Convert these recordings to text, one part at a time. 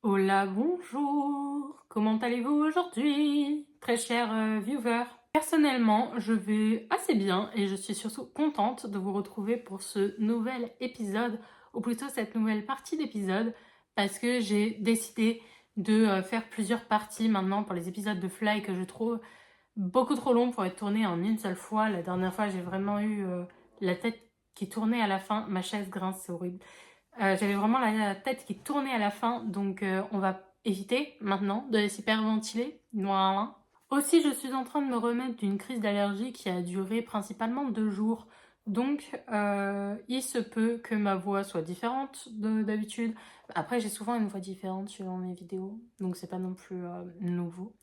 Hola, bonjour! Comment allez-vous aujourd'hui, très cher viewer? Personnellement, je vais assez bien et je suis surtout contente de vous retrouver pour ce nouvel épisode, ou plutôt cette nouvelle partie d'épisode, parce que j'ai décidé de faire plusieurs parties maintenant pour les épisodes de Fly que je trouve beaucoup trop longs pour être tournés en une seule fois. La dernière fois, j'ai vraiment eu la tête qui tournait à la fin. Ma chaise grince, c'est horrible. J'avais vraiment la tête qui tournait à la fin, donc on va éviter maintenant de s'hyperventiler. Voilà. Aussi, je suis en train de me remettre d'une crise d'allergie qui a duré principalement 2 jours. Donc, il se peut que ma voix soit différente d'habitude. Après, j'ai souvent une voix différente suivant mes vidéos, donc c'est pas non plus nouveau.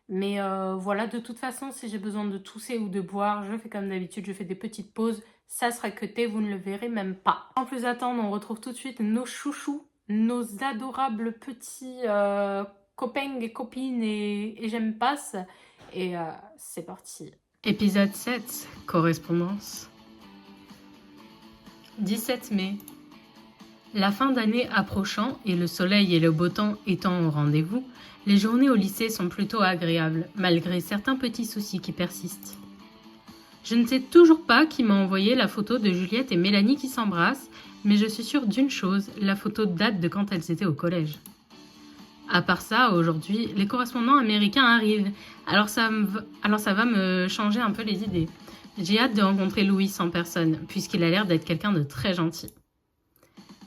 Mais voilà, de toute façon, si j'ai besoin de tousser ou de boire, je fais comme d'habitude, je fais des petites pauses. Ça sera cuté, vous ne le verrez même pas. Sans plus attendre, on retrouve tout de suite nos chouchous, nos adorables petits copains et copines et j'aime passe. Et c'est parti. Épisode 7, correspondance. 17 mai. La fin d'année approchant et le soleil et le beau temps étant au rendez-vous, les journées au lycée sont plutôt agréables, malgré certains petits soucis qui persistent. Je ne sais toujours pas qui m'a envoyé la photo de Juliette et Mélanie qui s'embrassent, mais je suis sûre d'une chose, la photo date de quand elles étaient au collège. À part ça, aujourd'hui, les correspondants américains arrivent, alors ça va me changer un peu les idées. J'ai hâte de rencontrer Louis en personne, puisqu'il a l'air d'être quelqu'un de très gentil.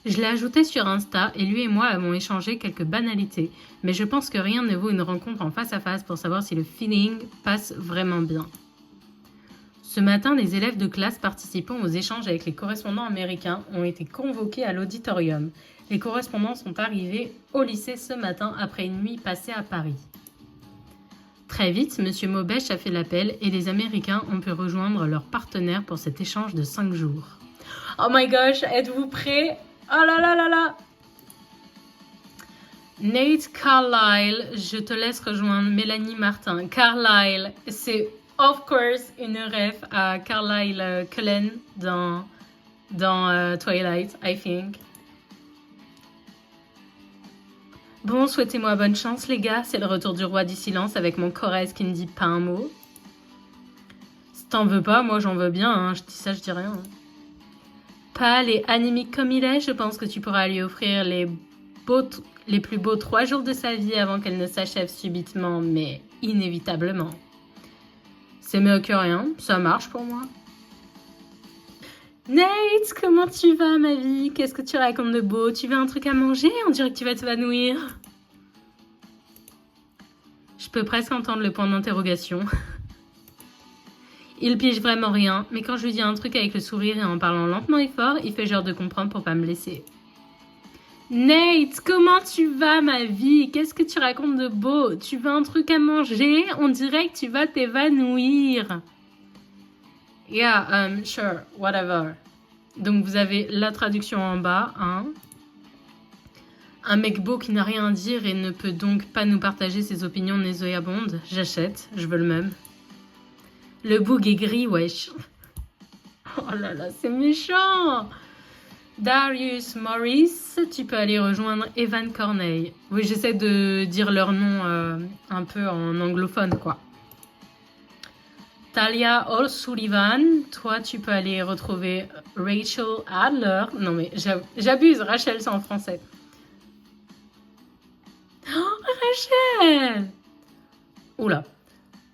Je l'ai ajouté sur Insta et lui et moi avons échangé quelques banalités, mais je pense que rien ne vaut une rencontre en face à face pour savoir si le feeling passe vraiment bien. Ce matin, les élèves de classe participant aux échanges avec les correspondants américains ont été convoqués à l'auditorium. Les correspondants sont arrivés au lycée ce matin après une nuit passée à Paris. Très vite, M. Maubèche a fait l'appel et les Américains ont pu rejoindre leurs partenaires pour cet échange de 5 jours. Oh my gosh, êtes-vous prêts? Oh là là là là! Nate Carlyle, je te laisse rejoindre Mélanie Martin. Carlyle, c'est of course une ref à Carlyle Cullen dans Twilight, I think. Bon, souhaitez-moi bonne chance les gars, c'est le retour du roi du silence avec mon Corrèze qui ne dit pas un mot. Si t'en veux pas, moi j'en veux bien, hein. Je dis ça, je dis rien. Pâle et anémique comme il est, je pense que tu pourras lui offrir les plus beaux 3 jours de sa vie avant qu'elle ne s'achève subitement, mais inévitablement. C'est mieux que rien, ça marche pour moi. Nate, comment tu vas ma vie? Qu'est-ce que tu racontes de beau? Tu veux un truc à manger? On dirait que tu vas t'évanouir. Je peux presque entendre le point d'interrogation. Il pige vraiment rien, mais quand je lui dis un truc avec le sourire et en parlant lentement et fort, il fait genre de comprendre pour pas me blesser. Nate, comment tu vas ma vie? Qu'est-ce que tu racontes de beau? Tu veux un truc à manger? On dirait que tu vas t'évanouir. Yeah, sure, whatever. Donc vous avez la traduction en bas, hein. Un mec beau qui n'a rien à dire et ne peut donc pas nous partager ses opinions nauséabondes. J'achète, je veux le même. Le boug est gris, wesh. Oh là là, c'est méchant. Darius Morris, tu peux aller rejoindre Evan Corneille. Oui, j'essaie de dire leur nom un peu en anglophone, quoi. Talia O'Sullivan, toi, tu peux aller retrouver Rachel Adler. Non, mais j'abuse, Rachel, c'est en français. Oh, Rachel! Oula.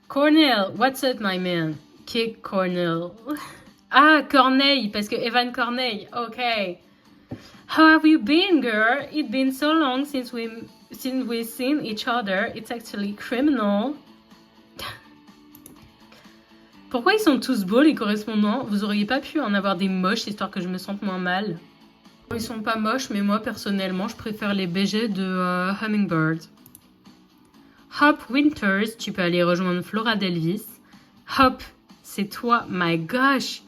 Cornell, what's up, my man? Kick Cornell. Ah, Corneille, parce que Evan Corneille. Okay. How have you been, girl? It's been so long since we've seen each other. It's actually criminal. Pourquoi ils sont tous beaux, les correspondants? Vous auriez pas pu en avoir des moches, histoire que je me sente moins mal? Ils sont pas moches, mais moi, personnellement, je préfère les BG de Hummingbird. Hop Winters, tu peux aller rejoindre Flora Delvis. Hop, c'est toi, my gosh!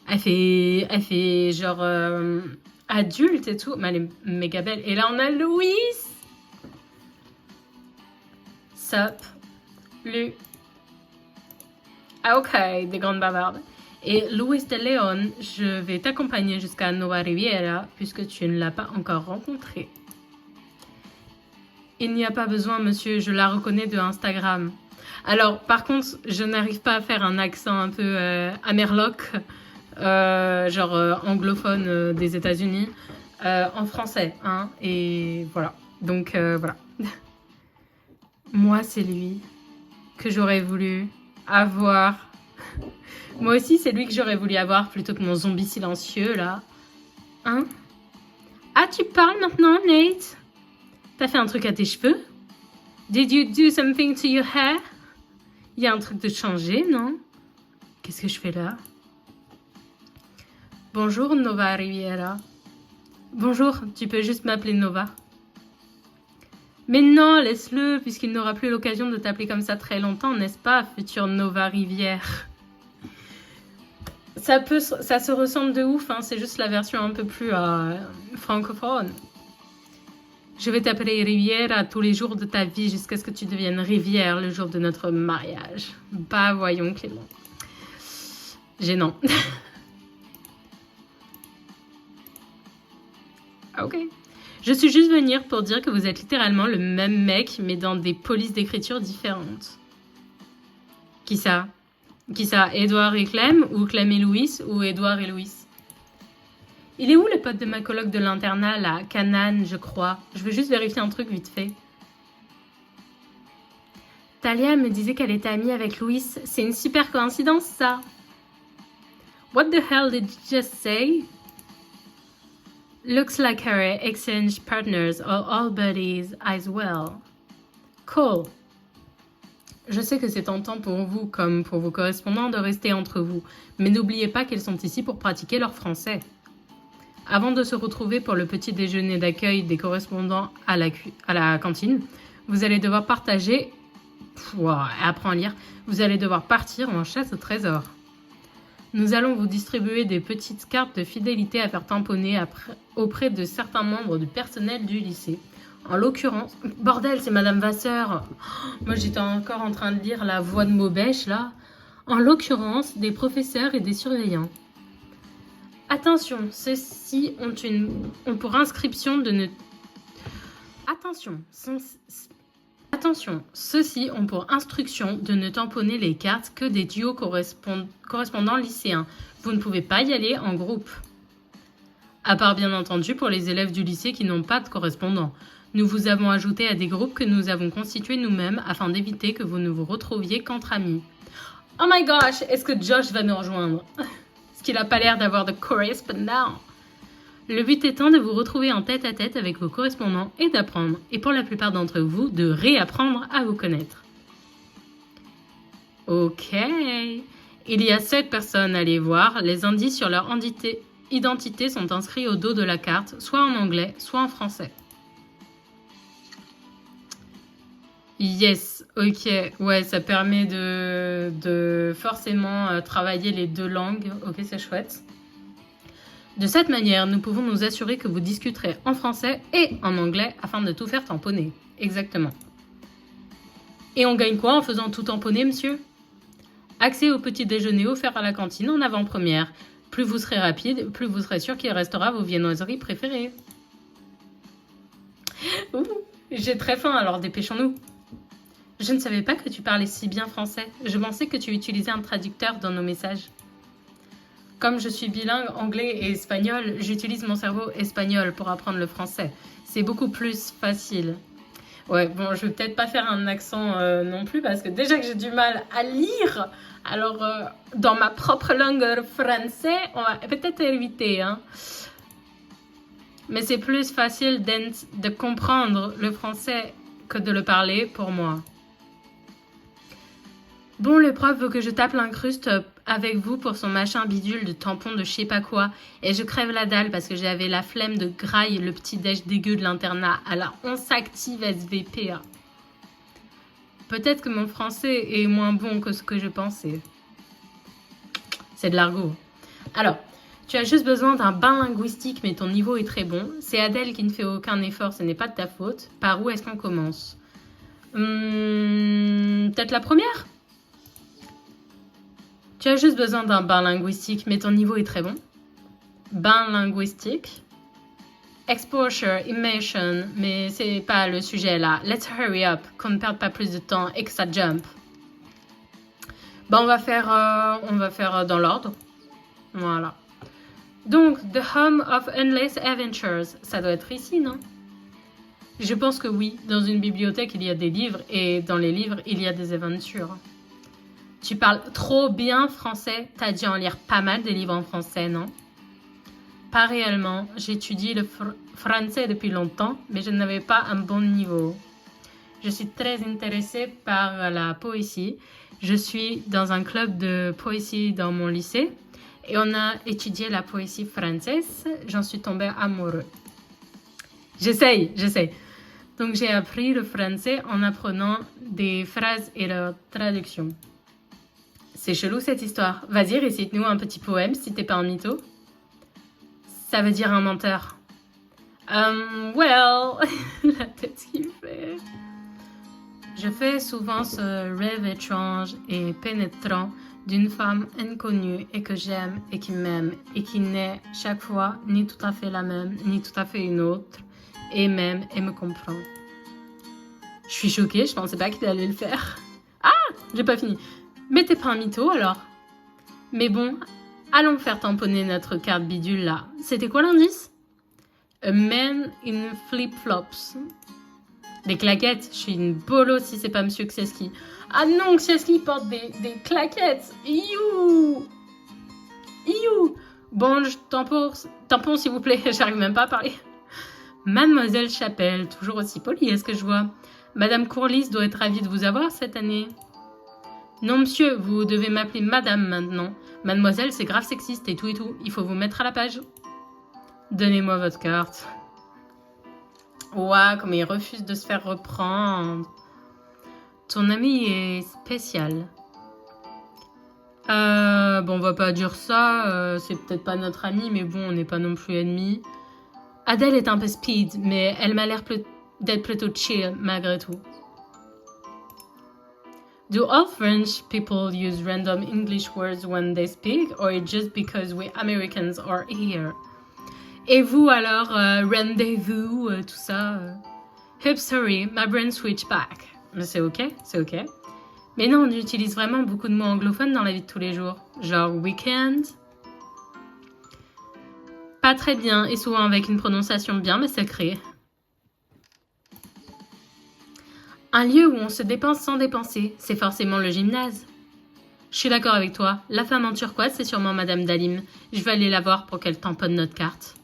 Elle fait genre adulte et tout, mais elle est méga belle. Et là, on a Louise! Sup, Lu. Ah, ok, des grandes bavardes. Et Luis de Leon, je vais t'accompagner jusqu'à Nova Riviera puisque tu ne l'as pas encore rencontré. Il n'y a pas besoin, monsieur, je la reconnais de Instagram. Alors, par contre, je n'arrive pas à faire un accent un peu amerloc, anglophone des États-Unis, en français, hein, et voilà. Donc, voilà. Moi, c'est lui que j'aurais voulu avoir. Moi aussi, c'est lui que j'aurais voulu avoir plutôt que mon zombie silencieux, là. Hein? Ah, tu parles maintenant, Nate? T'as fait un truc à tes cheveux? Did you do something to your hair? Il y a un truc de changer, non? Qu'est-ce que je fais là? Bonjour, Nova Riviera. Bonjour, tu peux juste m'appeler Nova. Mais non, laisse-le, puisqu'il n'aura plus l'occasion de t'appeler comme ça très longtemps, n'est-ce pas, future Nova Rivière? Ça se ressemble de ouf, hein, c'est juste la version un peu plus francophone. Je vais t'appeler Rivière tous les jours de ta vie jusqu'à ce que tu deviennes Rivière le jour de notre mariage. Bah voyons Clément. Gênant. Ok. Je suis juste venir pour dire que vous êtes littéralement le même mec, mais dans des polices d'écriture différentes. Qui ça? Qui ça? Edouard et Clem? Ou Clem et Louis? Ou Edouard et Louis? Il est où le pote de ma coloc de l'internat, là? Canaan, je crois. Je veux juste vérifier un truc vite fait. Talia me disait qu'elle était amie avec Louis. C'est une super coïncidence, ça. What the hell did you just say? Looks like her exchange partners are all buddies as well. Cool. Je sais que c'est tentant pour vous, comme pour vos correspondants, de rester entre vous, mais n'oubliez pas qu'ils sont ici pour pratiquer leur français. Avant de se retrouver pour le petit déjeuner d'accueil des correspondants à la cantine, vous allez devoir partager... apprends à lire. Vous allez devoir partir en chasse au trésor. Nous allons vous distribuer des petites cartes de fidélité à faire tamponner auprès de certains membres du personnel du lycée. En l'occurrence... Bordel, c'est Madame Vasseur. Moi, j'étais encore en train de lire La Voix de Maubèche, là. En l'occurrence, des professeurs et des surveillants. Attention, ceux-ci ont pour inscription de ne... Attention, ceux-ci ont pour instruction de ne tamponner les cartes que des duos correspondants lycéens. Vous ne pouvez pas y aller en groupe. À part bien entendu pour les élèves du lycée qui n'ont pas de correspondant. Nous vous avons ajouté à des groupes que nous avons constitués nous-mêmes afin d'éviter que vous ne vous retrouviez qu'entre amis. Oh my gosh, est-ce que Josh va nous rejoindre? Parce qu'il n'a pas l'air d'avoir de correspondant. Le but étant de vous retrouver en tête-à-tête avec vos correspondants et d'apprendre, et pour la plupart d'entre vous, de réapprendre à vous connaître. Ok. Il y a 7 personnes à les voir. Les indices sur leur identité sont inscrits au dos de la carte, soit en anglais, soit en français. Yes, ok. Ouais, ça permet de forcément travailler les 2 langues. Ok, c'est chouette. De cette manière, nous pouvons nous assurer que vous discuterez en français et en anglais afin de tout faire tamponner. Exactement. Et on gagne quoi en faisant tout tamponner, monsieur? Accès au petit déjeuner offert à la cantine en avant-première. Plus vous serez rapide, plus vous serez sûr qu'il restera vos viennoiseries préférées. Ouh, j'ai très faim, alors dépêchons-nous. Je ne savais pas que tu parlais si bien français. Je pensais que tu utilisais un traducteur dans nos messages. Comme je suis bilingue anglais et espagnol, j'utilise mon cerveau espagnol pour apprendre le français. C'est beaucoup plus facile. Ouais, bon, je vais peut-être pas faire un accent non plus parce que déjà que j'ai du mal à lire, alors dans ma propre langue français, on va peut-être éviter, hein. Mais c'est plus facile de comprendre le français que de le parler pour moi. Bon, le prof veut que je tape l'incruste avec vous pour son machin bidule de tampon de je sais pas quoi. Et je crève la dalle parce que j'avais la flemme de graille le petit déj dégueu de l'internat. Alors, on s'active SVP. Peut-être que mon français est moins bon que ce que je pensais. C'est de l'argot. Alors, tu as juste besoin d'un bain linguistique, mais ton niveau est très bon. C'est Adèle qui ne fait aucun effort, ce n'est pas de ta faute. Par où est-ce qu'on commence? Peut-être la première? Tu as juste besoin d'un bain linguistique, mais ton niveau est très bon. Bain linguistique. exposure, immersion, mais c'est pas le sujet là. Let's hurry up, qu'on ne perde pas plus de temps et que ça jump. Bah, on va faire dans l'ordre. Voilà. Donc, The Home of Endless Adventures, ça doit être ici, non? Je pense que oui. Dans une bibliothèque, il y a des livres et dans les livres, il y a des aventures. Tu parles trop bien français. T'as dû en lire pas mal des livres en français, non? Pas réellement. J'étudie le français depuis longtemps, mais je n'avais pas un bon niveau. Je suis très intéressée par la poésie. Je suis dans un club de poésie dans mon lycée et on a étudié la poésie française. J'en suis tombée amoureux. J'essaye. Donc j'ai appris le français en apprenant des phrases et leur traduction. C'est chelou cette histoire. Vas-y, récite-nous un petit poème si t'es pas un mytho. Ça veut dire un menteur. Well, la tête qu'il fait. Je fais souvent ce rêve étrange et pénétrant d'une femme inconnue et que j'aime et qui m'aime et qui n'est chaque fois ni tout à fait la même, ni tout à fait une autre, et m'aime et me comprend. Je suis choquée, je pensais pas qu'il allait le faire. Ah, j'ai pas fini. Mais t'es pas un mytho alors? Mais bon, allons faire tamponner notre carte bidule là. C'était quoi l'indice? A man in flip-flops. Des claquettes, je suis une bolo si c'est pas Monsieur Kseski. Ah non, Kseski porte des claquettes. Iou. Bon, tampon s'il vous plaît, j'arrive même pas à parler. Mademoiselle Chapelle, toujours aussi polie, est-ce que je vois? Madame Courlis doit être ravie de vous avoir cette année. Non monsieur, vous devez m'appeler madame maintenant. Mademoiselle, c'est grave sexiste et tout, il faut vous mettre à la page. Donnez-moi votre carte. Ouah, comme il refuse de se faire reprendre. Ton ami est spécial. Bon, on va pas dire ça, c'est peut-être pas notre ami, mais bon, on n'est pas non plus ennemis. Adèle est un peu speed, mais elle m'a l'air d'être plutôt chill, malgré tout. Do all French people use random English words when they speak, or just because we Americans are here? Et vous alors, rendez-vous, tout ça. Oops, sorry, my brain switched back. Mais c'est ok. Mais non, on utilise vraiment beaucoup de mots anglophones dans la vie de tous les jours. Genre weekend. Pas très bien, et souvent avec une prononciation bien massacrée. Un lieu où on se dépense sans dépenser, c'est forcément le gymnase. Je suis d'accord avec toi, la femme en turquoise, c'est sûrement Madame Dalim. Je vais aller la voir pour qu'elle tamponne notre carte.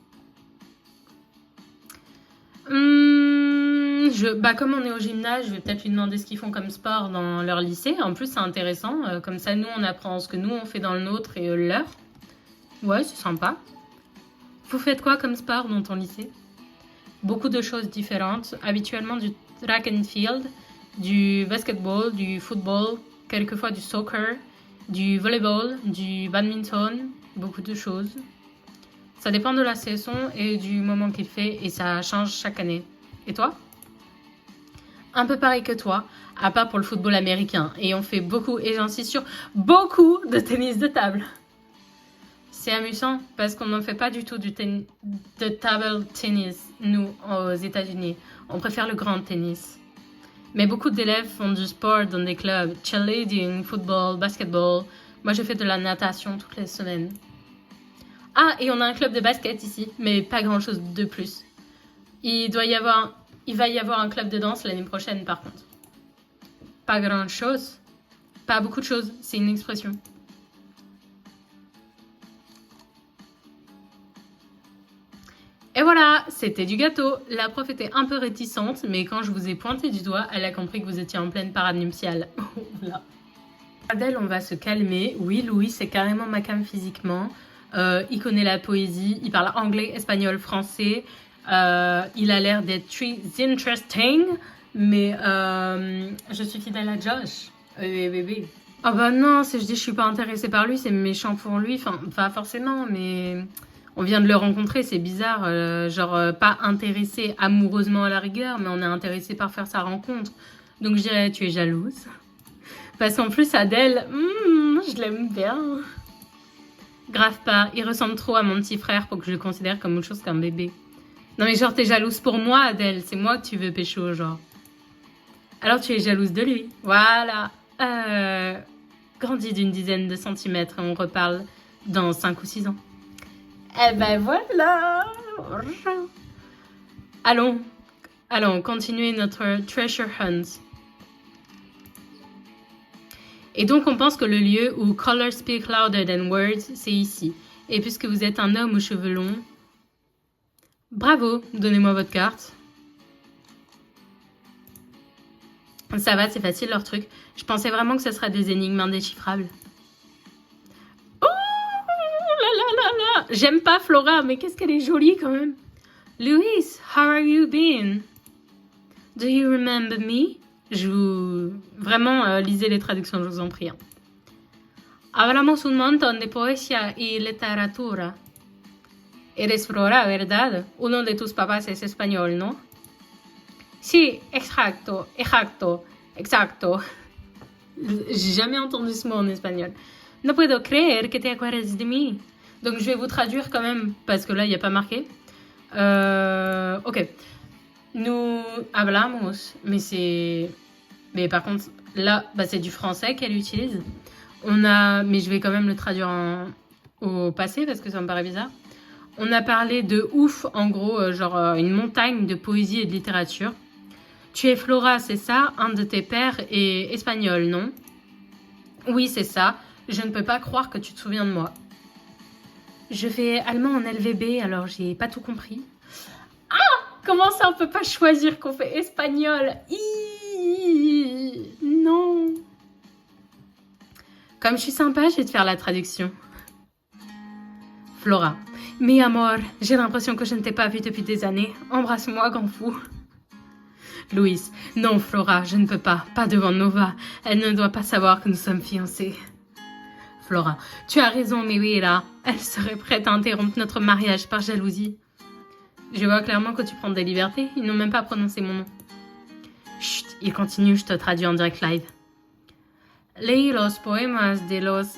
Comme on est au gymnase, je vais peut-être lui demander ce qu'ils font comme sport dans leur lycée. En plus, c'est intéressant. Comme ça, nous, on apprend ce que nous, on fait dans le nôtre et eux, leur. Ouais, c'est sympa. Vous faites quoi comme sport dans ton lycée? Beaucoup de choses différentes. Habituellement, du track and field, du basketball, du football, quelquefois du soccer, du volleyball, du badminton, beaucoup de choses. Ça dépend de la saison et du moment qu'il fait et ça change chaque année. Et toi? Un peu pareil que toi, à part pour le football américain. Et on fait beaucoup, et j'insiste sur beaucoup de tennis de table. C'est amusant parce qu'on n'en fait pas du tout de table tennis, nous, aux États-Unis. On préfère le grand tennis. Mais beaucoup d'élèves font du sport dans des clubs, cheerleading, football, basketball. Moi, je fais de la natation toutes les semaines. Ah, et on a un club de basket ici, mais pas grand-chose de plus. Il va y avoir un club de danse l'année prochaine, par contre. Pas grand-chose. Pas beaucoup de choses, c'est une expression. Et voilà, c'était du gâteau. La prof était un peu réticente, mais quand je vous ai pointé du doigt, elle a compris que vous étiez en pleine parade nuptiale. Voilà. Adèle, on va se calmer. Oui, Louis, c'est carrément ma cam physiquement. Il connaît la poésie, il parle anglais, espagnol, français. Il a l'air d'être très interesting, mais je suis fidèle à Josh. Oui. Ah bah non, si je dis je suis pas intéressée par lui, c'est méchant pour lui. Enfin, pas forcément, mais on vient de le rencontrer, c'est bizarre. Pas intéressé amoureusement à la rigueur, mais on est intéressé par faire sa rencontre. Donc je dirais, tu es jalouse. Parce qu'en plus, Adèle, je l'aime bien. Grave pas, il ressemble trop à mon petit frère pour que je le considère comme autre chose qu'un bébé. Non mais genre t'es jalouse pour moi, Adèle. C'est moi que tu veux pécho, genre. Alors tu es jalouse de lui. Voilà. Grandi d'une dizaine de centimètres. On reparle dans 5 ou 6 ans. Eh ben voilà. Allons, continuer notre treasure hunt. Et donc on pense que le lieu où colors speak louder than words, c'est ici. Et puisque vous êtes un homme aux cheveux longs, bravo, donnez-moi votre carte. Ça va, c'est facile leur truc. Je pensais vraiment que ce serait des énigmes indéchiffrables. Oh là là là là. J'aime pas Flora, mais qu'est-ce qu'elle est jolie quand même. Louise, how are you been? Do you remember me? Vraiment, lisez les traductions, je vous en prie. Hablamos un montón de poesía y literatura. Eres Flora, ¿verdad? Uno de tus papás es español, ¿no? Sí, exacto. J'ai jamais entendu ce mot en espagnol. No puedo creer que te acuerdes de mí. Donc je vais vous traduire quand même, parce que là, il n'y a pas marqué. Ok. Nous hablamos, mais par contre, là, c'est du français qu'elle utilise. Mais je vais quand même le traduire au passé, parce que ça me paraît bizarre. On a parlé de ouf, en gros, une montagne de poésie et de littérature. Tu es Flora, c'est ça? Un de tes pères est espagnol, non? Oui, c'est ça. Je ne peux pas croire que tu te souviens de moi. Je fais allemand en LVB, alors j'ai pas tout compris. Ah! Comment ça, on peut pas choisir qu'on fait espagnol? Non. Comme je suis sympa, je vais te faire la traduction. Flora. Mi amor, j'ai l'impression que je ne t'ai pas vu depuis des années. Embrasse-moi, grand fou. Louise. Non, Flora, je ne peux pas. Pas devant Nova. Elle ne doit pas savoir que nous sommes fiancés. Flora. Tu as raison, mais oui, là. Elle serait prête à interrompre notre mariage par jalousie. Je vois clairement que tu prends des libertés. Ils n'ont même pas prononcé mon nom. Chut, il continue, je te traduis en direct live. Leí los poemas de los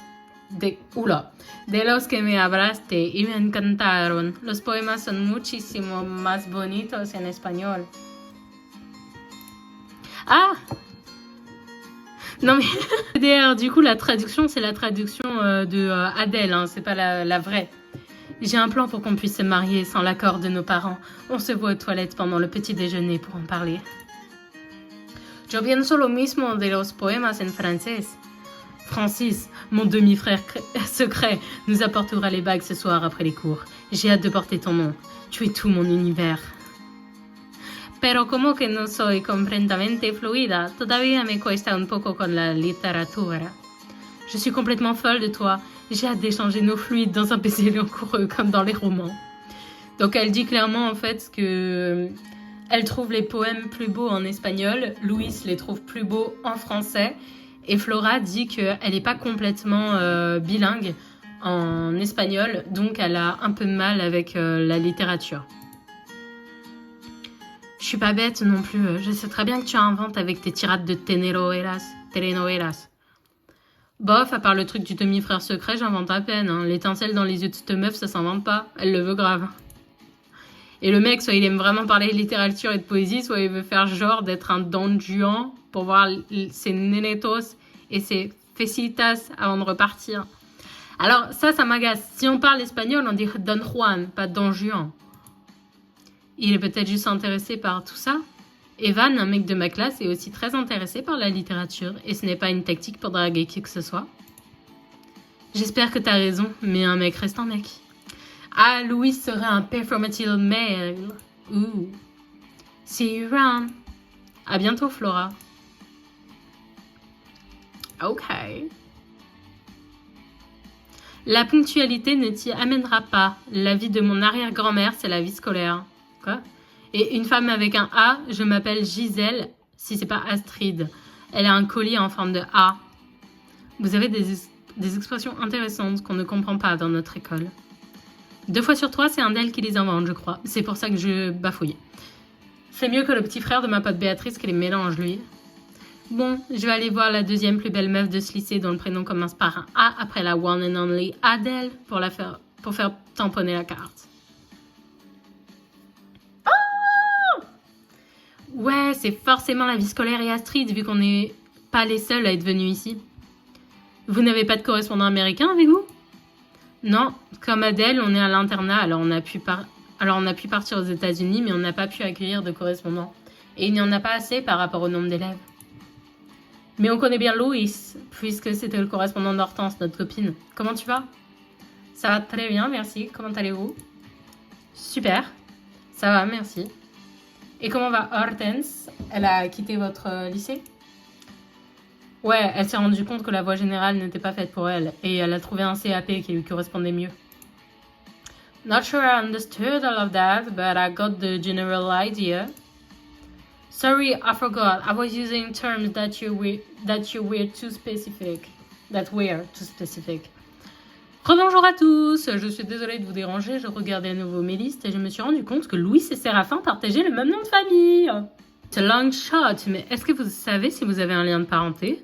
que me hablaste y me encantaron. Los poemas son muchísimo más bonitos en español. Ah! Non mais... D'ailleurs, du coup, la traduction, c'est la traduction de Adèle, hein, c'est pas la vraie. J'ai un plan pour qu'on puisse se marier sans l'accord de nos parents. On se voit aux toilettes pendant le petit déjeuner pour en parler. Yo pienso lo mismo de los poemas en francés. Francis, mon demi-frère secret, nous apportera les bagues ce soir après les cours. J'ai hâte de porter ton nom. Tu es tout mon univers. Pero como que no soy completamente fluida, todavía me cuesta un poco con la literatura. Je suis complètement folle de toi. J'ai hâte d'échanger nos fluides dans un baiser langoureux comme dans les romans. Donc elle dit clairement en fait que elle trouve les poèmes plus beaux en espagnol, Louise les trouve plus beaux en français, et Flora dit qu'elle n'est pas complètement bilingue en espagnol, donc elle a un peu de mal avec la littérature. Je suis pas bête non plus, je sais très bien que tu inventes avec tes tirades de telenovelas. Bof, à part le truc du demi-frère secret, j'invente à peine. Hein. L'étincelle dans les yeux de cette meuf, ça s'invente pas. Elle le veut grave. Et le mec, soit il aime vraiment parler de littérature et de poésie, soit il veut faire genre d'être un Don Juan pour voir ses nenetos et ses fesitas avant de repartir. Alors ça m'agace. Si on parle espagnol, on dit Don Juan, pas Don Juan. Il est peut-être juste intéressé par tout ça. Evan, un mec de ma classe, est aussi très intéressé par la littérature et ce n'est pas une tactique pour draguer qui que ce soit. J'espère que t'as raison, mais un mec reste un mec. Ah, Louis serait un performative male. Ouh. See you around. À bientôt, Flora. Ok. La ponctualité ne t'y amènera pas. La vie de mon arrière-grand-mère, c'est la vie scolaire. Quoi? Et une femme avec un A, je m'appelle Gisèle, si c'est pas Astrid. Elle a un collier en forme de A. Vous avez des expressions intéressantes qu'on ne comprend pas dans notre école. 2 fois sur 3, c'est un d'elles qui les invente, je crois. C'est pour ça que je bafouille. C'est mieux que le petit frère de ma pote Béatrice qui les mélange, lui. Bon, je vais aller voir la deuxième plus belle meuf de ce lycée dont le prénom commence par un A après la one and only Adèle pour faire tamponner la carte. Ouais, c'est forcément la vie scolaire et Astrid, vu qu'on n'est pas les seuls à être venus ici. Vous n'avez pas de correspondant américain avec vous? Non, comme Adèle, on est à l'internat, alors on a pu partir aux États-Unis, mais on n'a pas pu accueillir de correspondants. Et il n'y en a pas assez par rapport au nombre d'élèves. Mais on connaît bien Louis, puisque c'était le correspondant d'Hortense, notre copine. Comment tu vas? Ça va très bien, merci. Comment allez-vous? Super. Ça va, merci. Et comment va Hortense? Elle a quitté votre lycée? Ouais, elle s'est rendue compte que la voie générale n'était pas faite pour elle, et elle a trouvé un CAP qui lui correspondait mieux. Not sure I understood all of that, but I got the general idea. Sorry, I forgot. I was using terms that you were too specific. Rebonjour à tous. Je suis désolée de vous déranger. Je regardais à nouveau mes listes et je me suis rendu compte que Louis et Séraphin partageaient le même nom de famille. C'est long shot, mais est-ce que vous savez si vous avez un lien de parenté?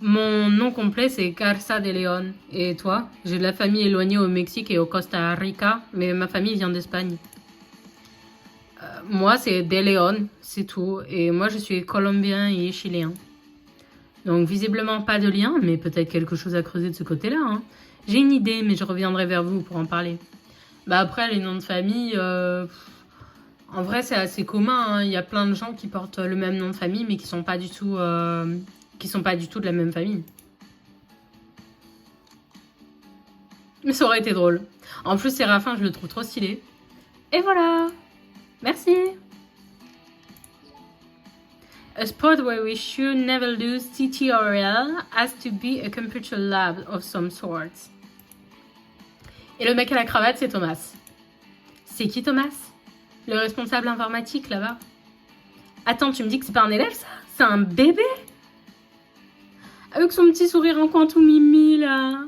Mon nom complet, c'est Garza de Leon. Et toi? J'ai de la famille éloignée au Mexique et au Costa Rica, mais ma famille vient d'Espagne. Moi, c'est De Leon, c'est tout. Et moi, je suis colombien et chilien. Donc, visiblement, pas de lien, mais peut-être quelque chose à creuser de ce côté-là. Hein. J'ai une idée, mais je reviendrai vers vous pour en parler. Bah après, les noms de famille... En vrai, c'est assez commun. Hein. Il y a plein de gens qui portent le même nom de famille, mais qui sont pas du tout de la même famille. Mais ça aurait été drôle. En plus, Séraphin, je le trouve trop stylé. Et voilà. Merci. A sport where we should never lose tutorial has to be a computer lab of some sort. Et le mec à la cravate, c'est Thomas. C'est qui Thomas? Le responsable informatique là-bas. Attends, tu me dis que c'est pas un élève ça? C'est un bébé? Avec son petit sourire en coin tout mimi là.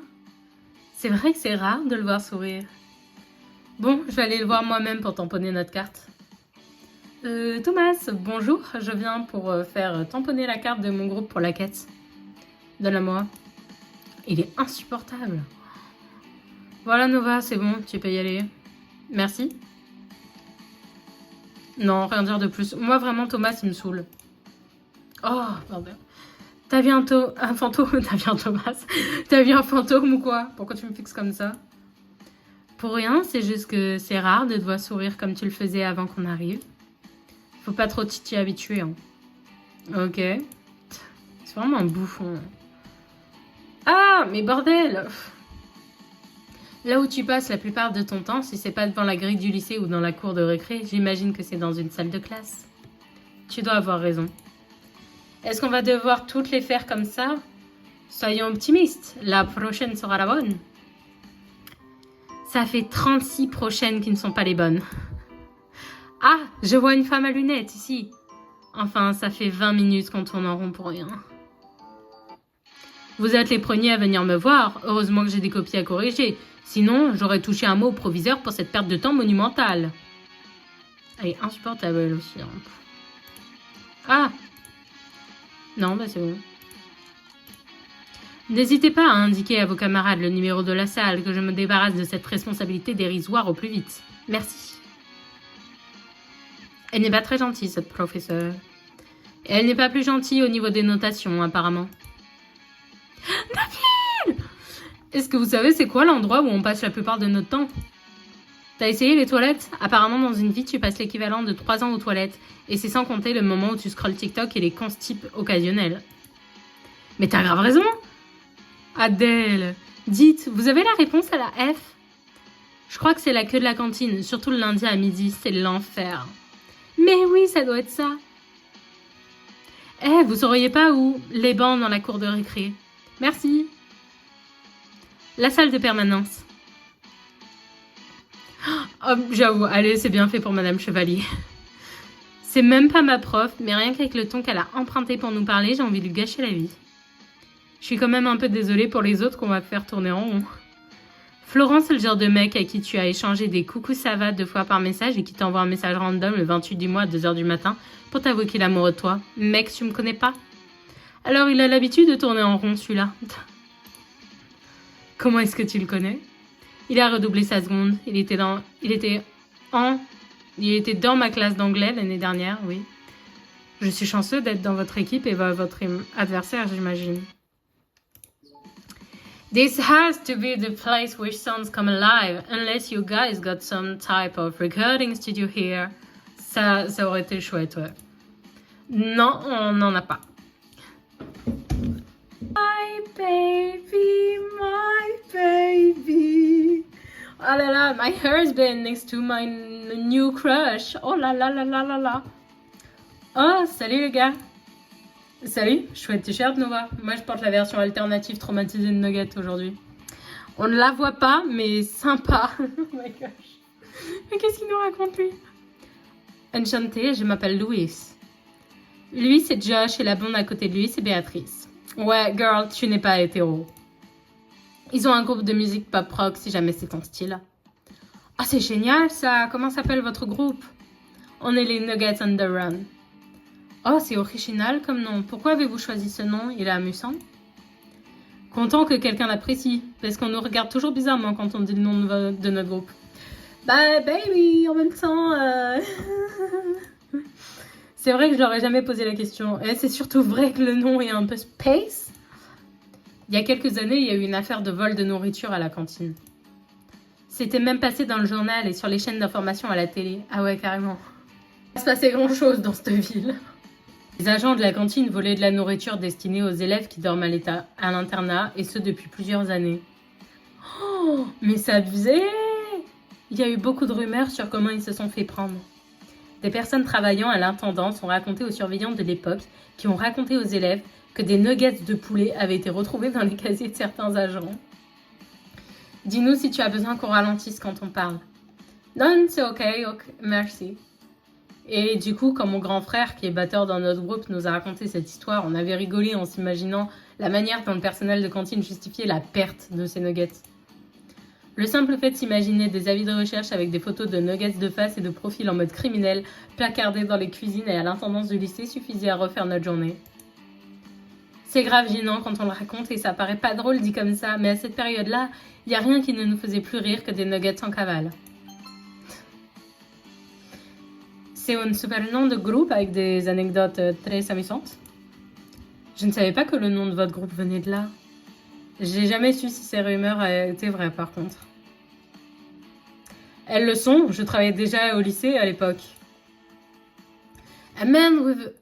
C'est vrai que c'est rare de le voir sourire. Bon, je vais aller le voir moi-même pour tamponner notre carte. Thomas, bonjour. Je viens pour faire tamponner la carte de mon groupe pour la quête. Donne-la-moi. Il est insupportable. Voilà Nova, c'est bon, tu peux y aller. Merci. Non, rien dire de plus. Moi vraiment Thomas, il me saoule. Oh, bordel. T'as vu un fantôme? T'as vu un Thomas? T'as vu un fantôme ou quoi? Pourquoi tu me fixes comme ça? Pour rien, c'est juste que c'est rare de te voir sourire comme tu le faisais avant qu'on arrive. Faut pas trop t'y habituer. Hein. Ok. C'est vraiment un bouffon. Ah, mais bordel! Là où tu passes la plupart de ton temps, si c'est pas devant la grille du lycée ou dans la cour de récré, j'imagine que c'est dans une salle de classe. Tu dois avoir raison. Est-ce qu'on va devoir toutes les faire comme ça? Soyons optimistes, la prochaine sera la bonne. Ça fait 36 prochaines qui ne sont pas les bonnes. Ah, je vois une femme à lunettes ici. Enfin, ça fait 20 minutes qu'on tourne en rond pour rien. Vous êtes les premiers à venir me voir. Heureusement que j'ai des copies à corriger. Sinon, j'aurais touché un mot au proviseur pour cette perte de temps monumentale. Elle est insupportable elle aussi. Hein. Ah! Non, bah c'est bon. N'hésitez pas à indiquer à vos camarades le numéro de la salle, que je me débarrasse de cette responsabilité dérisoire au plus vite. Merci. Elle n'est pas très gentille, cette professeure. Et elle n'est pas plus gentille au niveau des notations, apparemment. David! Est-ce que vous savez c'est quoi l'endroit où on passe la plupart de notre temps? T'as essayé les toilettes? Apparemment, dans une vie, tu passes l'équivalent de 3 ans aux toilettes. Et c'est sans compter le moment où tu scrolles TikTok et les constips occasionnels. Mais t'as grave raison! Adèle, dites, vous avez la réponse à la F? Je crois que c'est la queue de la cantine, surtout le lundi à midi, c'est l'enfer. Mais oui, ça doit être ça. Eh, vous sauriez pas où? Les bancs dans la cour de récré. Merci. La salle de permanence. Oh, j'avoue, allez, c'est bien fait pour Madame Chevalier. C'est même pas ma prof, mais rien qu'avec le ton qu'elle a emprunté pour nous parler, j'ai envie de lui gâcher la vie. Je suis quand même un peu désolée pour les autres qu'on va faire tourner en rond. Florent, c'est le genre de mec à qui tu as échangé des coucou ça va 2 fois par message et qui t'envoie un message random le 28 du mois à 2h du matin pour t'avouer qu'il est amoureux de toi. Mec, tu me connais pas? Alors il a l'habitude de tourner en rond celui-là. Comment est-ce que tu le connais? Il a redoublé sa seconde. Il était dans ma classe d'anglais l'année dernière, oui. Je suis chanceux d'être dans votre équipe et votre adversaire, j'imagine. This has to be the place where songs come alive, unless you guys got some type of recording studio here. Ça aurait été chouette, ouais. Non, on n'en a pas. My baby, my baby. Oh là là, my husband next to my new crush. Oh là là là là là là. Oh, salut les gars. Salut, chouette t-shirt Nova. Moi je porte la version alternative traumatisée de Nugget aujourd'hui. On ne la voit pas, mais sympa. Oh my gosh. Mais qu'est-ce qu'il nous raconte lui? Enchanté, je m'appelle Louis. Lui c'est Josh et la blonde à côté de lui c'est Béatrice. Ouais, girl, tu n'es pas hétéro. Ils ont un groupe de musique pop rock si jamais c'est ton style. Ah, c'est génial ça. Comment s'appelle votre groupe? On est les Nuggets on the Run. Oh, c'est original comme nom. Pourquoi avez-vous choisi ce nom? Il est amusant. Content que quelqu'un l'apprécie, parce qu'on nous regarde toujours bizarrement quand on dit le nom de notre groupe. Bah, baby, en même temps... C'est vrai que je leur ai jamais posé la question. Et c'est surtout vrai que le nom est un peu space. Il y a quelques années, il y a eu une affaire de vol de nourriture à la cantine. C'était même passé dans le journal et sur les chaînes d'information à la télé. Ah ouais, carrément. Il se passait grand-chose dans cette ville. Les agents de la cantine volaient de la nourriture destinée aux élèves qui dorment à l'internat, et ce depuis plusieurs années. Oh, mais ça abusait! Il y a eu beaucoup de rumeurs sur comment ils se sont fait prendre. Des personnes travaillant à l'intendance ont raconté aux surveillants de l'époque, qui ont raconté aux élèves que des nuggets de poulet avaient été retrouvés dans les casiers de certains agents. Dis-nous si tu as besoin qu'on ralentisse quand on parle. Non, c'est ok, merci. Et du coup, quand mon grand frère, qui est batteur dans notre groupe, nous a raconté cette histoire, on avait rigolé en s'imaginant la manière dont le personnel de cantine justifiait la perte de ces nuggets. Le simple fait de s'imaginer des avis de recherche avec des photos de nuggets de face et de profil en mode criminel, placardés dans les cuisines et à l'intendance du lycée, suffisait à refaire notre journée. C'est grave gênant quand on le raconte et ça paraît pas drôle dit comme ça, mais à cette période-là, il n'y a rien qui ne nous faisait plus rire que des nuggets en cavale. C'est un super nom de groupe avec des anecdotes très amusantes. Je ne savais pas que le nom de votre groupe venait de là. J'ai jamais su si ces rumeurs étaient vraies par contre. Elles le sont, je travaillais déjà au lycée à l'époque. A man with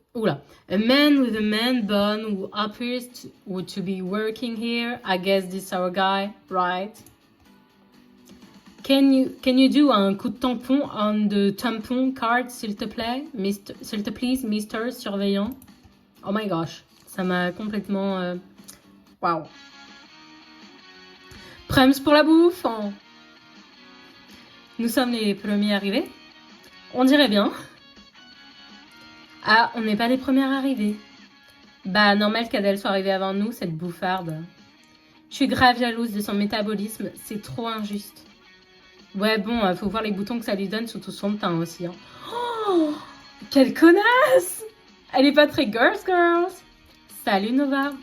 a man bun who appears to be working here. I guess this our guy, right? Can you do un coup de tampon on the tampon card, s'il te plaît? S'il te plaît, Mister Surveillant. Oh my gosh, ça m'a complètement... Wow. Prems pour la bouffe hein. Nous sommes les premiers arrivés? On dirait bien. Ah, on n'est pas les premières arrivées. Bah, normal qu'Adèle soit arrivée avant nous, cette bouffarde. Je suis grave jalouse de son métabolisme, c'est trop injuste. Ouais, bon, faut voir les boutons que ça lui donne sous tout son teint aussi. Hein. Oh, quelle connasse! Elle est pas très girls. Salut Nova.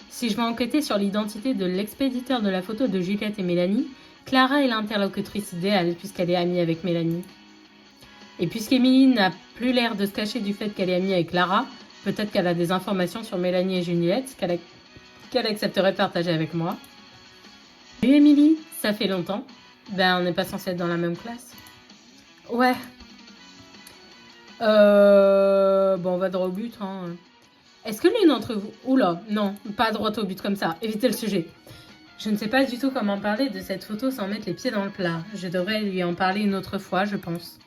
Si je veux enquêter sur l'identité de l'expéditeur de la photo de Juliette et Mélanie, Clara est l'interlocutrice idéale puisqu'elle est amie avec Mélanie. Et puisqu'Émilie n'a plus l'air de se cacher du fait qu'elle est amie avec Clara, peut-être qu'elle a des informations sur Mélanie et Juliette qu'elle accepterait de partager avec moi. Salut Émilie, ça fait longtemps. Ben, on n'est pas censé être dans la même classe. Ouais. Bon, on va droit au but, hein. Est-ce que l'une d'entre vous... Oula, non, pas droit au but comme ça. Évitez le sujet. Je ne sais pas du tout comment parler de cette photo sans mettre les pieds dans le plat. Je devrais lui en parler une autre fois, je pense.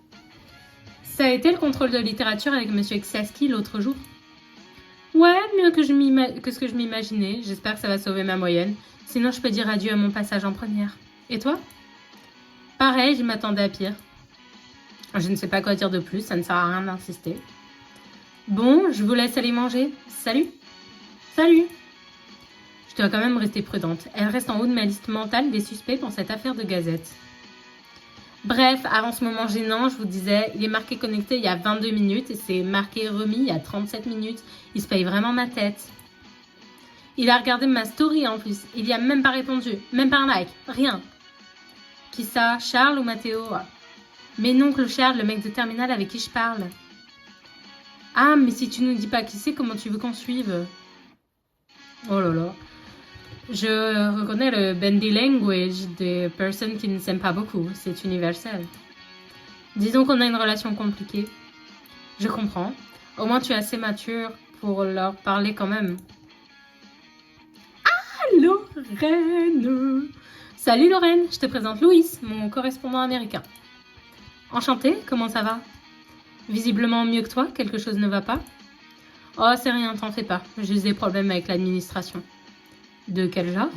Ça a été le contrôle de littérature avec Monsieur Ksaski l'autre jour? Ouais, mieux que ce que je m'imaginais. J'espère que ça va sauver ma moyenne. Sinon, je peux dire adieu à mon passage en première. Et toi? Pareil, je m'attendais à pire. Je ne sais pas quoi dire de plus, ça ne sert à rien d'insister. Bon, je vous laisse aller manger. Salut! Salut! Je dois quand même rester prudente. Elle reste en haut de ma liste mentale des suspects dans cette affaire de gazette. Bref, avant ce moment gênant, je vous disais, il est marqué connecté il y a 22 minutes et c'est marqué remis il y a 37 minutes. Il se paye vraiment ma tête. Il a regardé ma story en plus. Il n'y a même pas répondu, même pas un like, rien. Qui ça, Charles ou Mathéo? Mais non, Charles, le mec de terminal avec qui je parle. Ah, mais si tu nous dis pas qui c'est, comment tu veux qu'on suive? Oh là là. Je reconnais le bendy language des personnes qui ne s'aiment pas beaucoup. C'est universel. Disons qu'on a une relation compliquée. Je comprends. Au moins, tu es assez mature pour leur parler quand même. Ah, Lorraine! Salut Lorraine, je te présente Louis, mon correspondant américain. Enchanté, comment ça va? Visiblement mieux que toi, quelque chose ne va pas? Oh, c'est rien, t'en fais pas. J'ai des problèmes avec l'administration. De quel genre?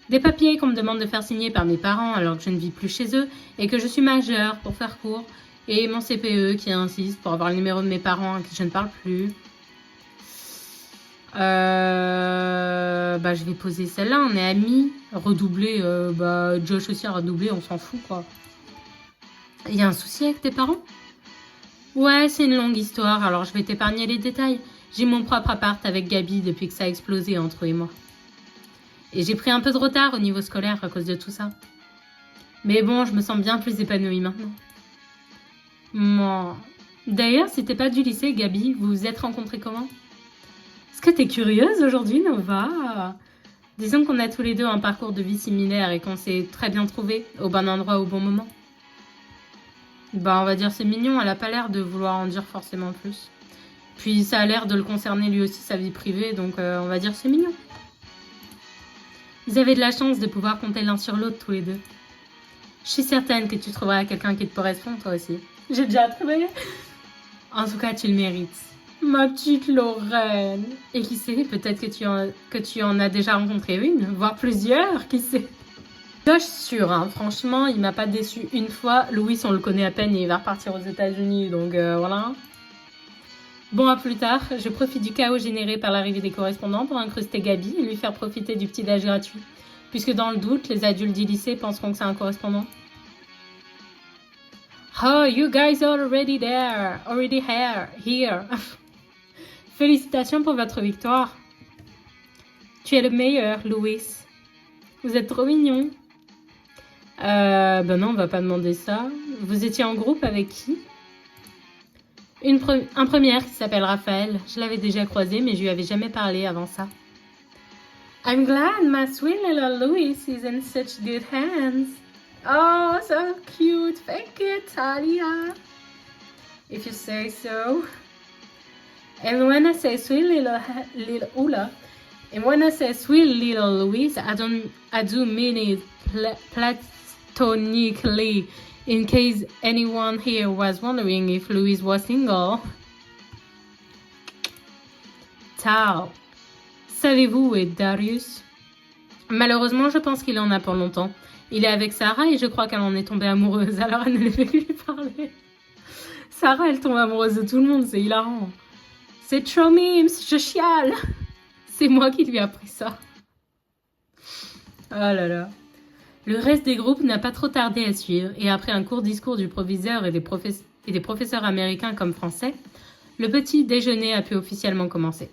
Des papiers qu'on me demande de faire signer par mes parents alors que je ne vis plus chez eux et que je suis majeure pour faire court. Et mon CPE qui insiste pour avoir le numéro de mes parents à qui je ne parle plus. Je vais poser celle-là, on est amis. Redoubler, Josh aussi a redoublé, on s'en fout quoi. Il y a un souci avec tes parents? Ouais, c'est une longue histoire, alors je vais t'épargner les détails. J'ai mon propre appart avec Gabi depuis que ça a explosé entre eux et moi. Et j'ai pris un peu de retard au niveau scolaire à cause de tout ça. Mais bon, je me sens bien plus épanouie maintenant. Moi. D'ailleurs, si t'es pas du lycée, Gabi, vous vous êtes rencontrés comment? Est-ce que t'es curieuse aujourd'hui, Nova? Disons qu'on a tous les deux un parcours de vie similaire et qu'on s'est très bien trouvés, au bon endroit au bon moment. On va dire c'est mignon, elle a pas l'air de vouloir en dire forcément plus. Puis ça a l'air de le concerner lui aussi, sa vie privée, donc on va dire c'est mignon. Vous avez de la chance de pouvoir compter l'un sur l'autre tous les deux. Je suis certaine que tu trouveras quelqu'un qui te correspond toi aussi. J'ai déjà trouvé. En tout cas, tu le mérites. Ma petite Lorraine. Et qui sait, peut-être que tu en as déjà rencontré une, voire plusieurs, qui sait. Josh sûr, hein. Franchement, il m'a pas déçu une fois. Louis, on le connaît à peine et il va repartir aux États-Unis, donc voilà. Bon, à plus tard, je profite du chaos généré par l'arrivée des correspondants pour incruster Gabi et lui faire profiter du petit-déj gratuit. Puisque dans le doute, les adultes du lycée penseront que c'est un correspondant. Oh, you guys are already there, already here. Félicitations pour votre victoire. Tu es le meilleur, Louis. Vous êtes trop mignon. Non, on va pas demander ça. Vous étiez en groupe avec qui? Un première qui s'appelle Raphaël. Je l'avais déjà croisé, mais je lui avais jamais parlé avant ça. I'm glad my sweet little Louis is in such good hands. Oh, so cute. Thank you, Talia. If you say so. And when I say sweet little Ula, and when I say sweet little Louise, I do mean it platonically. In case anyone here was wondering if Louise was single. Ciao. Savez-vous où est Darius? Malheureusement, je pense qu'il en a pour longtemps. Il est avec Sarah et je crois qu'elle en est tombée amoureuse, alors elle ne veut plus lui parler. Sarah, elle tombe amoureuse de tout le monde, c'est hilarant. C'est trop mimes, je chiale. C'est moi qui lui ai appris ça. Oh là là. Le reste des groupes n'a pas trop tardé à suivre, et après un court discours du proviseur et des professeurs américains comme français, le petit déjeuner a pu officiellement commencer.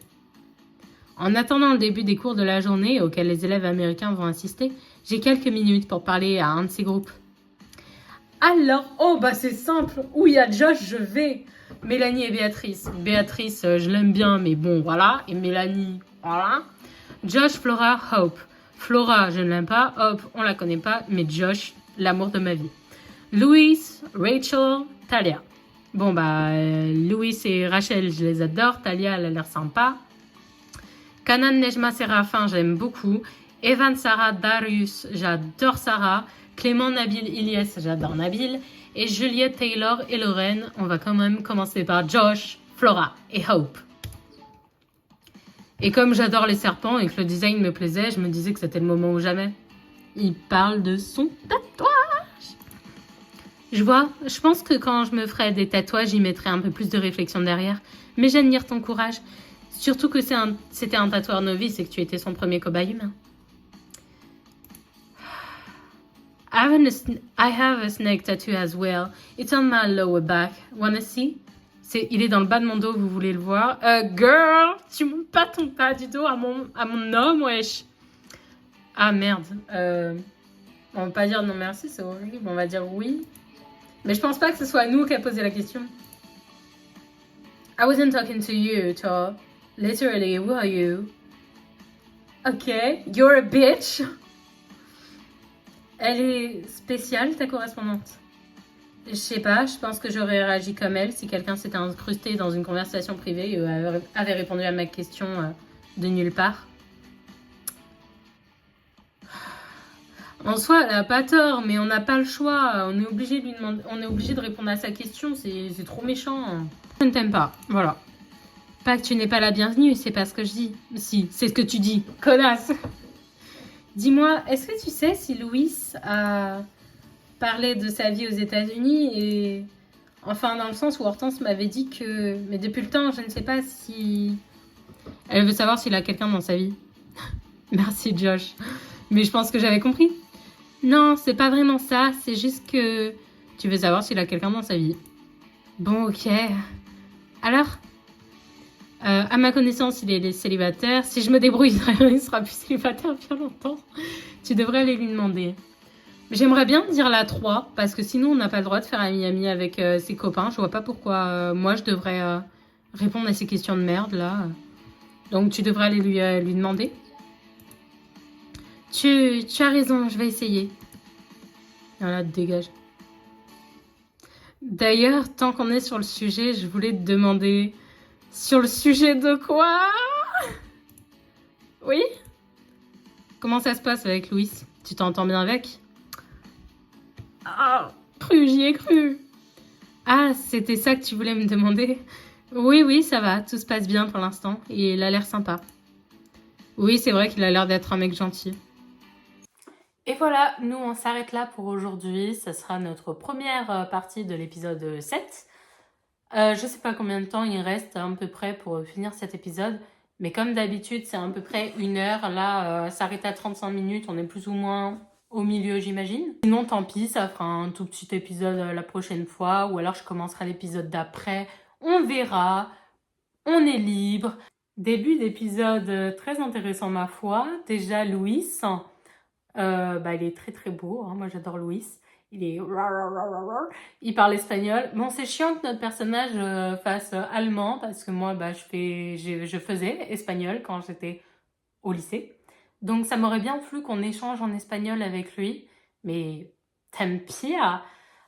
En attendant le début des cours de la journée auxquels les élèves américains vont assister, j'ai quelques minutes pour parler à un de ces groupes. Alors, c'est simple, où il y a Josh, je vais. Mélanie et Béatrice. Béatrice, je l'aime bien, mais bon, voilà. Et Mélanie, voilà. Josh, Flora, Hope. Flora, je ne l'aime pas. Hope, on la connaît pas, mais Josh, l'amour de ma vie. Louis, Rachel, Talia. Louis et Rachel, je les adore. Talia, elle a l'air sympa. Kanan, Nejma, Séraphin, j'aime beaucoup. Evan, Sarah, Darius, j'adore Sarah. Clément, Nabil, Ilyes, j'adore Nabil. Et Juliette, Taylor et Lorraine, on va quand même commencer par Josh, Flora et Hope. Et comme j'adore les serpents et que le design me plaisait, je me disais que c'était le moment ou jamais. Il parle de son tatouage. Je pense que quand je me ferai des tatouages, j'y mettrai un peu plus de réflexion derrière. Mais j'admire ton courage. Surtout que c'était un tatoueur novice et que tu étais son premier cobaye humain. I have a snake tattoo as well. It's on my lower back. Wanna see? Il est dans le bas de mon dos, vous voulez le voir? Girl, tu montes pas ton pas du dos à mon homme, wesh. Ah merde. On va pas dire non merci, c'est horrible. On va dire oui. Mais je pense pas que ce soit nous qui a posé la question. I wasn't talking to you at all. Literally, who are you? Okay, you're a bitch. Elle est spéciale, ta correspondante. Je sais pas, je pense que j'aurais réagi comme elle si quelqu'un s'était incrusté dans une conversation privée et avait répondu à ma question de nulle part. En soi, elle a pas tort, mais on n'a pas le choix. On est obligé de lui demander, on est obligé de répondre à sa question. C'est trop méchant. Je ne t'aime pas, voilà. Pas que tu n'es pas la bienvenue, c'est pas ce que je dis. Si, c'est ce que tu dis, connasse. Dis-moi, est-ce que tu sais si Louis a parlé de sa vie aux États-Unis et enfin dans le sens où Hortense m'avait dit que, mais depuis le temps, je ne sais pas si elle veut savoir s'il a quelqu'un dans sa vie. Merci Josh, mais je pense que j'avais compris. Non, c'est pas vraiment ça, c'est juste que tu veux savoir s'il a quelqu'un dans sa vie. Bon, ok. Alors à ma connaissance, il est célibataire. Si je me débrouille, il sera plus célibataire bien longtemps. Tu devrais aller lui demander. J'aimerais bien dire la 3, parce que sinon on n'a pas le droit de faire ami-ami avec ses copains. Je vois pas pourquoi moi je devrais répondre à ces questions de merde là. Donc tu devrais aller lui demander. Tu as raison, je vais essayer. Voilà, dégage. D'ailleurs, tant qu'on est sur le sujet, je voulais te demander... Sur le sujet de quoi? Oui? Comment ça se passe avec Louis? Tu t'entends bien avec? Ah, j'y ai cru. Ah, c'était ça que tu voulais me demander? Oui, ça va, tout se passe bien pour l'instant. Et il a l'air sympa. Oui, c'est vrai qu'il a l'air d'être un mec gentil. Et voilà, nous on s'arrête là pour aujourd'hui. Ça sera notre première partie de l'épisode 7. Je sais pas combien de temps il reste à peu près pour finir cet épisode. Mais comme d'habitude, c'est à peu près 1 heure. Là, s'arrête à 35 minutes. On est plus ou moins au milieu, j'imagine. Sinon, tant pis, ça fera un tout petit épisode la prochaine fois. Ou alors, je commencerai l'épisode d'après. On verra. On est libre. Début d'épisode très intéressant, ma foi. Déjà, Louis. Il est très très beau. Hein. Moi, j'adore Louis. Il parle espagnol. Bon, c'est chiant que notre personnage fasse allemand parce que moi, je faisais espagnol quand j'étais au lycée. Donc, ça m'aurait bien plu qu'on échange en espagnol avec lui. Mais t'aimes pire.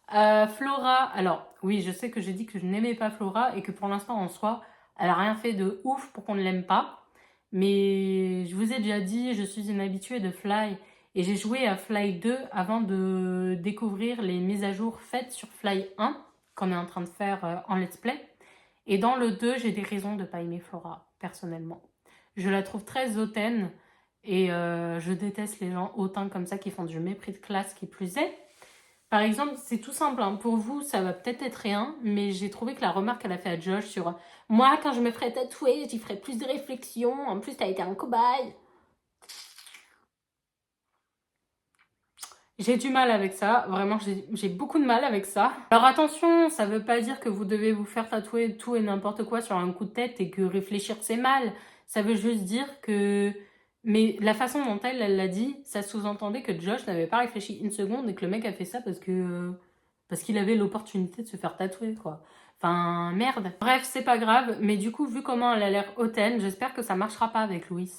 Flora, alors oui, je sais que j'ai dit que je n'aimais pas Flora et que pour l'instant, en soi, elle a rien fait de ouf pour qu'on ne l'aime pas. Mais je vous ai déjà dit, je suis une habituée de Fly. Et j'ai joué à Fly 2 avant de découvrir les mises à jour faites sur Fly 1, qu'on est en train de faire en let's play. Et dans le 2, j'ai des raisons de ne pas aimer Flora, personnellement. Je la trouve très hautaine et je déteste les gens hautains comme ça qui font du mépris de classe qui plus est. Par exemple, c'est tout simple, hein. Pour vous, ça va peut-être être rien, mais j'ai trouvé que la remarque qu'elle a fait à Josh sur « Moi, quand je me ferai tatouer, j'y ferai plus de réflexion, en plus, t'as été un cobaye ». J'ai du mal avec ça, vraiment j'ai beaucoup de mal avec ça. Alors attention, ça veut pas dire que vous devez vous faire tatouer tout et n'importe quoi sur un coup de tête et que réfléchir c'est mal. Ça veut juste dire que... Mais la façon dont elle l'a dit, ça sous-entendait que Josh n'avait pas réfléchi une seconde et que le mec a fait ça parce qu'il avait l'opportunité de se faire tatouer, quoi. Enfin, merde. Bref, c'est pas grave, mais du coup, vu comment elle a l'air hautaine, j'espère que ça marchera pas avec Louis.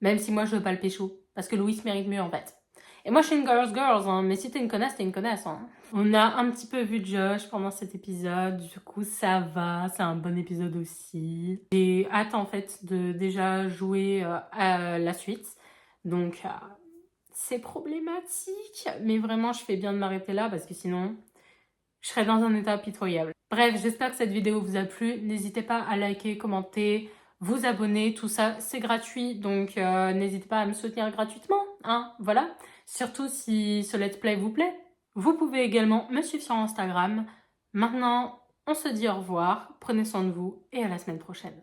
Même si moi je veux pas le pécho, parce que Louis mérite mieux en fait. Et moi, je suis une girls, hein, mais si t'es une connasse, t'es une connasse. Hein. On a un petit peu vu Josh pendant cet épisode, du coup, ça va, c'est un bon épisode aussi. J'ai hâte, en fait, de déjà jouer à la suite. Donc, c'est problématique, mais vraiment, je fais bien de m'arrêter là, parce que sinon, je serais dans un état pitoyable. Bref, j'espère que cette vidéo vous a plu. N'hésitez pas à liker, commenter, vous abonner, tout ça, c'est gratuit, donc n'hésitez pas à me soutenir gratuitement, hein, voilà. Surtout si ce let's play vous plaît. Vous pouvez également me suivre sur Instagram. Maintenant, on se dit au revoir, prenez soin de vous et à la semaine prochaine.